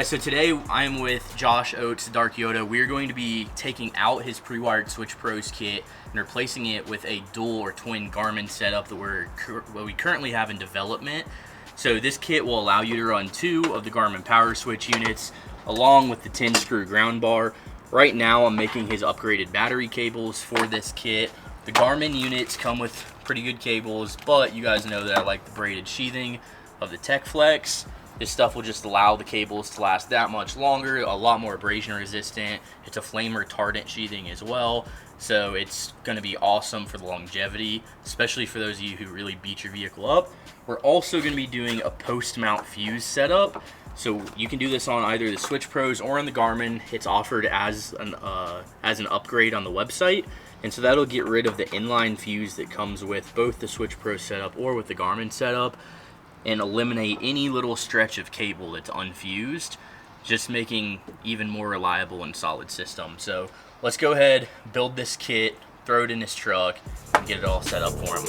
guys, so today I'm with Josh Oates, Dark Yoda. We're going to be taking out his pre-wired Switch Pros kit and replacing it with a dual or twin Garmin setup that we currently have in development. So this kit will allow you to run 2 of the Garmin PowerSwitch units along with the 10-screw ground bar. Right now I'm making his upgraded battery cables for this kit. The Garmin units come with pretty good cables, but you guys know that I like the braided sheathing of the Tech Flex. This stuff will just allow the cables to last that much longer, a lot more abrasion resistant. It's a flame retardant sheathing as well, so it's going to be awesome for the longevity, especially for those of you who really beat your vehicle up. We're also going to be doing a post-mount fuse setup, so you can do this on either the Switch Pros or on the Garmin. It's offered as an upgrade on the website, and so that'll get rid of the inline fuse that comes with both the Switch Pro setup or with the Garmin setup, and eliminate any little stretch of cable that's unfused, just making even more reliable and solid system. So let's go ahead, build this kit, throw it in his truck, and get it all set up for him.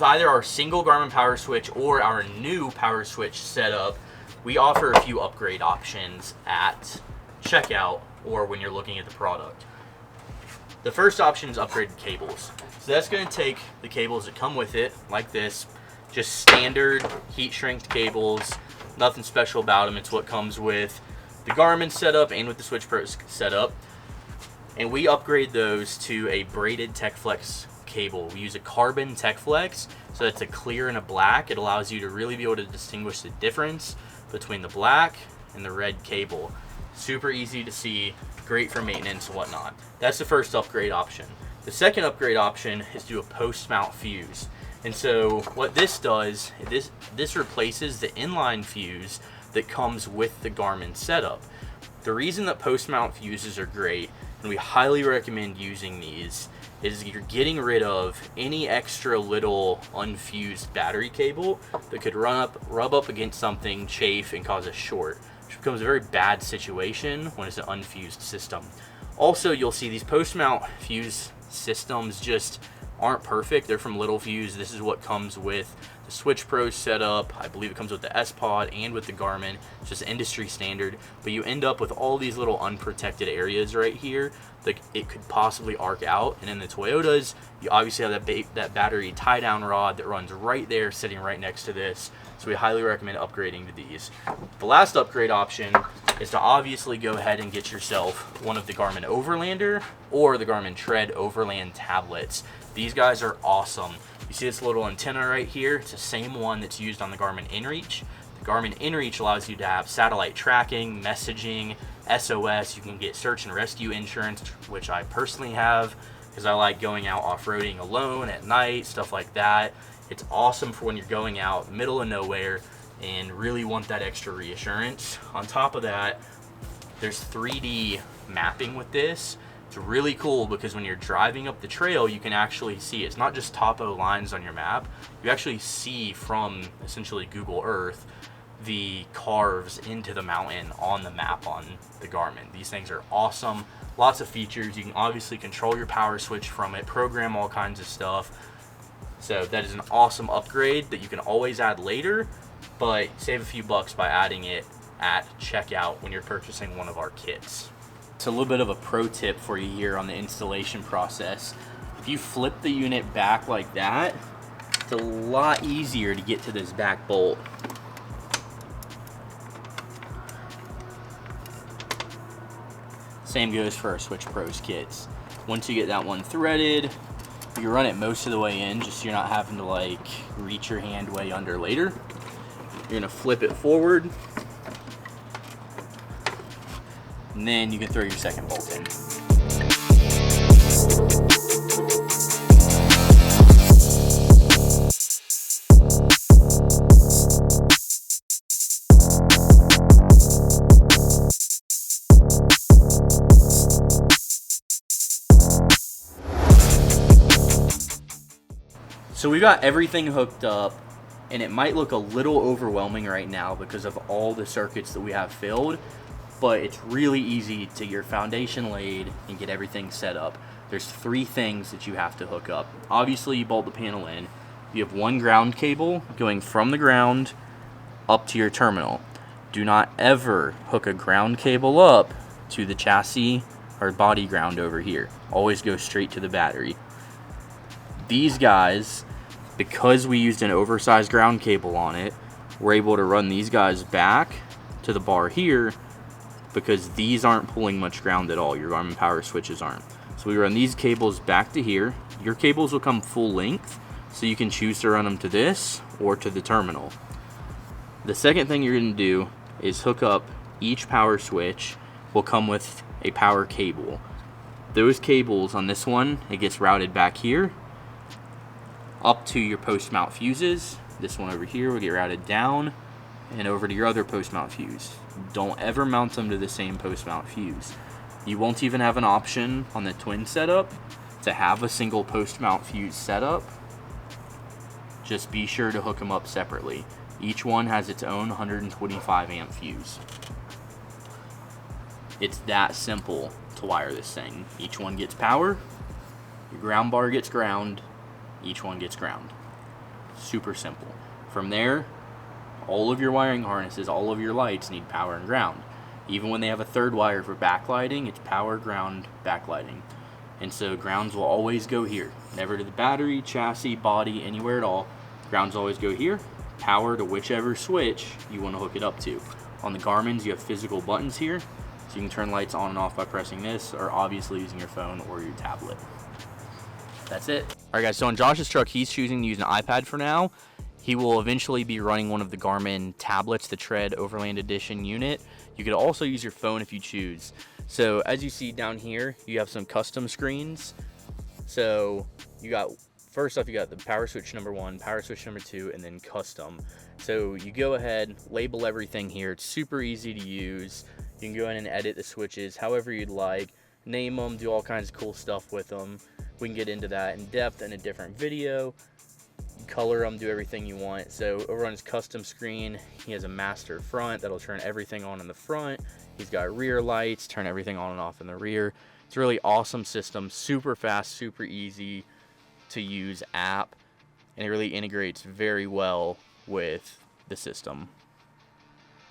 Either our single Garmin PowerSwitch or our new PowerSwitch setup, we offer a few upgrade options at checkout or when you're looking at the product. The first option is upgraded cables. So that's going to take the cables that come with it, like this, just standard heat shrinked cables, nothing special about them. It's what comes with the Garmin setup and with the Switch Pro setup. And we upgrade those to a braided Tech Flex cable. We use a carbon Tech Flex, so it's a clear and a black. It allows you to really be able to distinguish the difference between the black and the red cable. Super easy to see, great for maintenance and whatnot. That's the first upgrade option. The second upgrade option is to do a post-mount fuse. And so what this does, this replaces the inline fuse that comes with the Garmin setup. The reason that post-mount fuses are great, and we highly recommend using these, is you're getting rid of any extra little unfused battery cable that could rub up against something, chafe, and cause a short, which becomes a very bad situation when it's an unfused system. Also, you'll see these post-mount fuse systems just aren't perfect. They're from Little Fuse. This is what comes with the Switch Pro setup. I believe it comes with the S-Pod and with the Garmin. It's just industry standard, but you end up with all these little unprotected areas right here that it could possibly arc out. And in the Toyotas, you obviously have that battery tie-down rod that runs right there, sitting right next to this. So we highly recommend upgrading to these. The last upgrade option is to obviously go ahead and get yourself one of the Garmin Overlander or the Garmin Tread Overland tablets. These guys are awesome. You see this little antenna right here? It's the same one that's used on the Garmin InReach. The Garmin InReach allows you to have satellite tracking, messaging, SOS. You can get search and rescue insurance, which I personally have because I like going out off-roading alone at night, stuff like that. It's awesome for when you're going out middle of nowhere and really want that extra reassurance. On top of that, there's 3D mapping with this. It's really cool because when you're driving up the trail, you can actually see, it's not just topo lines on your map. You actually see from essentially Google Earth the carves into the mountain on the map on the Garmin. These things are awesome. Lots of features. You can obviously control your power switch from it, program all kinds of stuff. So that is an awesome upgrade that you can always add later, but save a few bucks by adding it at checkout when you're purchasing one of our kits. It's a little bit of a pro tip for you here on the installation process. If you flip the unit back like that, it's a lot easier to get to this back bolt. Same goes for our Switch Pros kits. Once you get that one threaded, you can run it most of the way in just so you're not having to like reach your hand way under later. You're gonna flip it forward, and then you can throw your second bolt in. So we got everything hooked up, and it might look a little overwhelming right now because of all the circuits that we have filled, but it's really easy to get your foundation laid and get everything set up. There's 3 things that you have to hook up. Obviously, you bolt the panel in. You have 1 ground cable going from the ground up to your terminal. Do not ever hook a ground cable up to the chassis or body ground over here. Always go straight to the battery. These guys, because we used an oversized ground cable on it, we're able to run these guys back to the bar here because these aren't pulling much ground at all. Your Garmin PowerSwitches aren't. So we run these cables back to here. Your cables will come full length, so you can choose to run them to this or to the terminal. The second thing you're going to do is hook up each power switch. Will come with a power cable. Those cables on this one, it gets routed back here up to your post mount fuses. This one over here will get routed down and over to your other post mount fuse. Don't ever mount them to the same post mount fuse. You won't even have an option on the Twin setup to have a single post mount fuse setup. Just be sure to hook them up separately. Each one has its own 125 amp fuse. It's that simple to wire this thing. Each one gets power, your ground bar gets ground, each one gets ground. Super simple. From there, all of your wiring harnesses, all of your lights need power and ground. Even when they have a third wire for backlighting, it's power, ground, backlighting. And so grounds will always go here. Never to the battery, chassis, body, anywhere at all. Grounds always go here. Power to whichever switch you want to hook it up to. On the Garmin's, you have physical buttons here. So you can turn lights on and off by pressing this, or obviously using your phone or your tablet. That's it. All right, guys, so on Josh's truck, he's choosing to use an iPad for now. He will eventually be running one of the Garmin tablets, the Tread Overland Edition unit. You could also use your phone if you choose. So as you see down here, you have some custom screens. So you got, first off, you got the power switch number 1, power switch number 2, and then custom. So you go ahead, label everything here. It's super easy to use. You can go in and edit the switches however you'd like, name them, do all kinds of cool stuff with them. We can get into that in depth in a different video. Color them, do everything you want. So over on his custom screen, he has a master front that'll turn everything on in the front. He's got rear lights, turn everything on and off in the rear. It's a really awesome system, super fast, super easy to use app, and it really integrates very well with the system.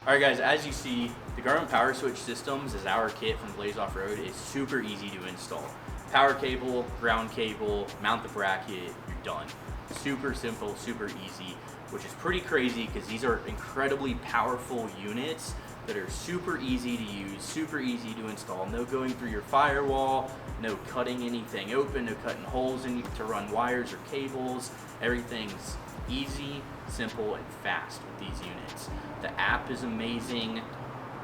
Alright guys, as you see, the Garmin PowerSwitch systems as our kit from Blaze Off-Road is super easy to install. Power cable, ground cable, mount the bracket, you're done. Super simple, super easy, which is pretty crazy because these are incredibly powerful units that are super easy to use, super easy to install. No going through your firewall, no cutting anything open, no cutting holes in to run wires or cables. Everything's easy, simple, and fast with these units. The app is amazing.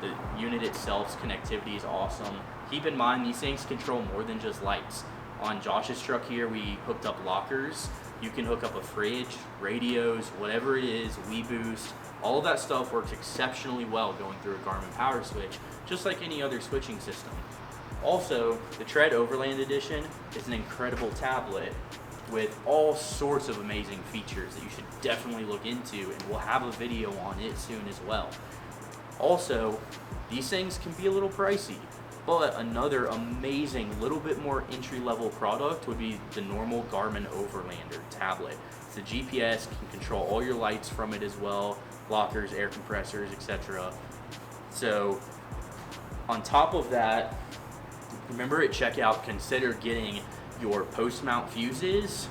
The unit itself's connectivity is awesome. Keep in mind, these things control more than just lights. On Josh's truck here, we hooked up lockers. You can hook up a fridge, radios, whatever it is, WeBoost. All of that stuff works exceptionally well going through a Garmin PowerSwitch, just like any other switching system. Also, the Tread Overland Edition is an incredible tablet with all sorts of amazing features that you should definitely look into, and we'll have a video on it soon as well. Also, these things can be a little pricey, but another amazing, little bit more entry-level product would be the normal Garmin Overlander tablet. It's a GPS, can control all your lights from it as well, lockers, air compressors, etc. So, on top of that, remember at checkout, consider getting your post-mount fuses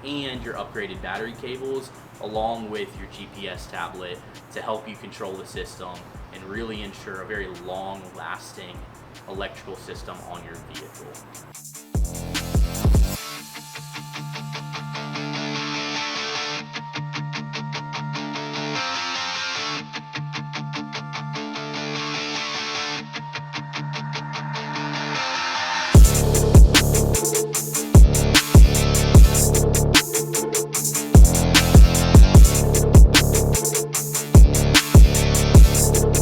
and your upgraded battery cables along with your GPS tablet to help you control the system and really ensure a very long-lasting electrical system on your vehicle.